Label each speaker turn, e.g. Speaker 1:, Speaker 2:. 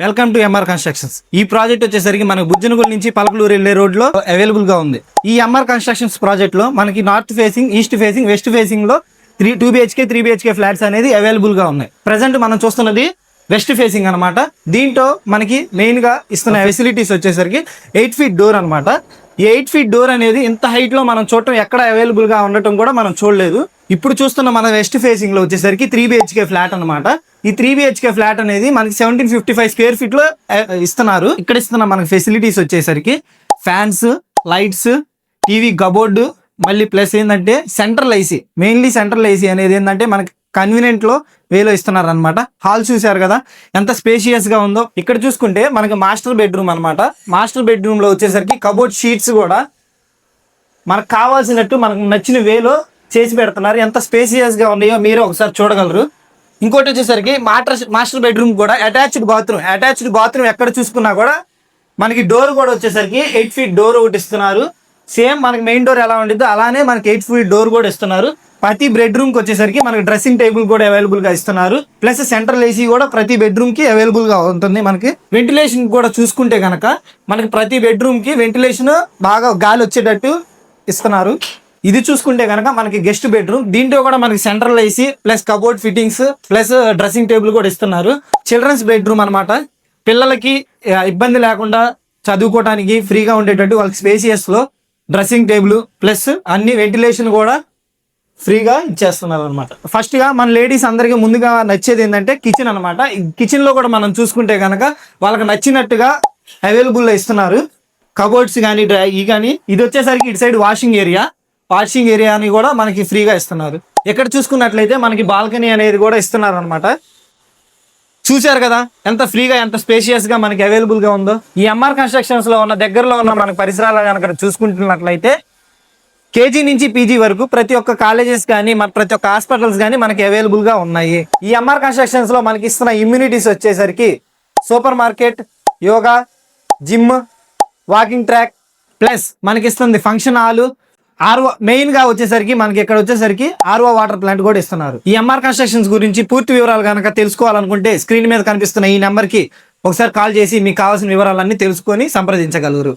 Speaker 1: Welcome to MR constructions. ఈ project వచ్చేసరికి మనకు బుజ్జనగూడ నుంచి పలకలూరు వెళ్లే రోడ్ లో అవైలబుల్ గా ఉంది. ఈ ఎంఆర్ కన్స్ట్రక్షన్స్ ప్రాజెక్ట్ లో మనకి north facing, east facing, west facing లో 2 BHK 3 BHK ఫ్లాట్స్ అనేది అవైలబుల్ గా ఉన్నాయి. ప్రెసెంట్ మనం చూస్తున్నది వెస్ట్ ఫేసింగ్ అనమాట. దీంట్లో మనకి మెయిన్ గా ఇస్తున్న ఫెసిలిటీస్ వచ్చేసరికి 8 feet డోర్ అనమాట. ఈ 8 feet డోర్ అనేది ఇంత హైట్ లో మనం చూడటం ఎక్కడ అవైలబుల్ గా ఉండటం కూడా మనం చూడలేదు. ఇప్పుడు చూస్తున్న మన వెస్ట్ ఫేసింగ్ లో వచ్చేసరికి 3 BHK ఫ్లాట్ అనమాట. ఈ 3 BHK ఫ్లాట్ అనేది మనకి 1755 స్క్వేర్ ఫీట్ లో ఇస్తున్నారు. ఇక్కడ ఇస్తున్న మనకి ఫెసిలిటీస్ వచ్చేసరికి ఫ్యాన్స్, లైట్స్, టీవీ కబోర్డు, మళ్ళీ ప్లస్ ఏంటంటే central AC. Mainly central AC అనేది ఏంటంటే మనకి కన్వీనియంట్ లో వేలో ఇస్తున్నారు అనమాట. హాల్ చూసారు కదా ఎంత స్పేషియస్ గా ఉందో. ఇక్కడ చూసుకుంటే మనకి మాస్టర్ బెడ్రూమ్ అనమాట. మాస్టర్ బెడ్రూమ్ లో వచ్చేసరికి కబోర్డ్ షీట్స్ కూడా మనకు కావాల్సినట్టు మనకు నచ్చిన వేలో చేసి పెడుతున్నారు. ఎంత స్పేషియస్ గా ఉన్నాయో మీరు ఒకసారి చూడగలరు. ఇంకోటి వచ్చేసరికి మాస్టర్ బెడ్రూమ్ కూడా అటాచ్డ్ బాత్రూమ్ ఎక్కడ చూసుకున్నా కూడా మనకి డోర్ కూడా వచ్చేసరికి 8 feet డోర్ ఒకటి ఇస్తున్నారు. సేమ్ మనకి మెయిన్ డోర్ ఎలా ఉంటుందో అలానే మనకి 8 feet డోర్ కూడా ఇస్తున్నారు. ప్రతి బెడ్రూమ్ కి వచ్చేసరికి మనకి డ్రెస్సింగ్ టేబుల్ కూడా అవైలబుల్ గా ఇస్తున్నారు. ప్లస్ సెంట్రల్ ఏసీ కూడా ప్రతి బెడ్రూమ్ కి అవైలబుల్ గా ఉంటుంది. మనకి వెంటిలేషన్ కూడా చూసుకుంటే కనుక మనకి ప్రతి బెడ్రూమ్ కి వెంటిలేషన్ బాగా గాలి వచ్చేటట్టు ఇస్తున్నారు. ఇది చూసుకుంటే కనుక మనకి గెస్ట్ బెడ్రూమ్. దీంట్లో కూడా మనకి central AC plus cupboard fittings plus dressing table కూడా ఇస్తున్నారు. చిల్డ్రన్స్ బెడ్రూమ్ అనమాట. పిల్లలకి ఇబ్బంది లేకుండా చదువుకోవడానికి ఫ్రీగా ఉండేటట్టు వాళ్ళకి స్పేసియస్ లో డ్రెస్సింగ్ టేబుల్ ప్లస్ అన్ని వెంటిలేషన్ కూడా ఫ్రీగా ఇచ్చేస్తున్నారు అనమాట. ఫస్ట్ గా మన లేడీస్ అందరికి ముందుగా నచ్చేది ఏంటంటే కిచెన్ అనమాట. కిచెన్ లో కూడా మనం చూసుకుంటే కనుక వాళ్ళకి నచ్చినట్టుగా అవైలబుల్ లో ఇస్తున్నారు. కబోర్డ్స్ కానీ ఇది వచ్చేసరికి ఇటు సైడ్ వాషింగ్ ఏరియాని కూడా మనకి ఫ్రీగా ఇస్తున్నారు. ఎక్కడ చూసుకున్నట్లయితే మనకి బాల్కనీ అనేది కూడా ఇస్తున్నారు అనమాట. చూశారు కదా ఎంత ఫ్రీగా ఎంత స్పేషియస్ గా మనకి అవైలబుల్ గా ఉందో. ఈ ఎంఆర్ కన్స్ట్రక్షన్స్ లో ఉన్న దగ్గరలో ఉన్న మనకి పరిసరాలు కనుక చూసుకుంటున్నట్లయితే KG నుంచి PG వరకు ప్రతి ఒక్క కాలేజెస్ కానీ ప్రతి ఒక్క హాస్పిటల్స్ కానీ మనకి అవైలబుల్ గా ఉన్నాయి. ఈ ఎంఆర్ కన్స్ట్రక్షన్స్ లో మనకి ఇస్తున్న ఇమ్యూనిటీస్ వచ్చేసరికి super market, yoga, gym, walking track plus మనకి ఇస్తుంది ఫంక్షన్ హాల్, RO మెయిన్ గా వచ్చేసరికి మనకి ఇక్కడ వచ్చేసరికి RO వాటర్ ప్లాంట్ కూడా ఇస్తున్నారు. ఈ ఎంఆర్ కన్స్ట్రక్షన్స్ గురించి పూర్తి వివరాలు కనుక తెలుసుకోవాలనుకుంటే స్క్రీన్ మీద కనిపిస్తున్న ఈ నెంబర్ కి ఒకసారి కాల్ చేసి మీకు కావాల్సిన వివరాలన్నీ తెలుసుకొని సంప్రదించగలరు.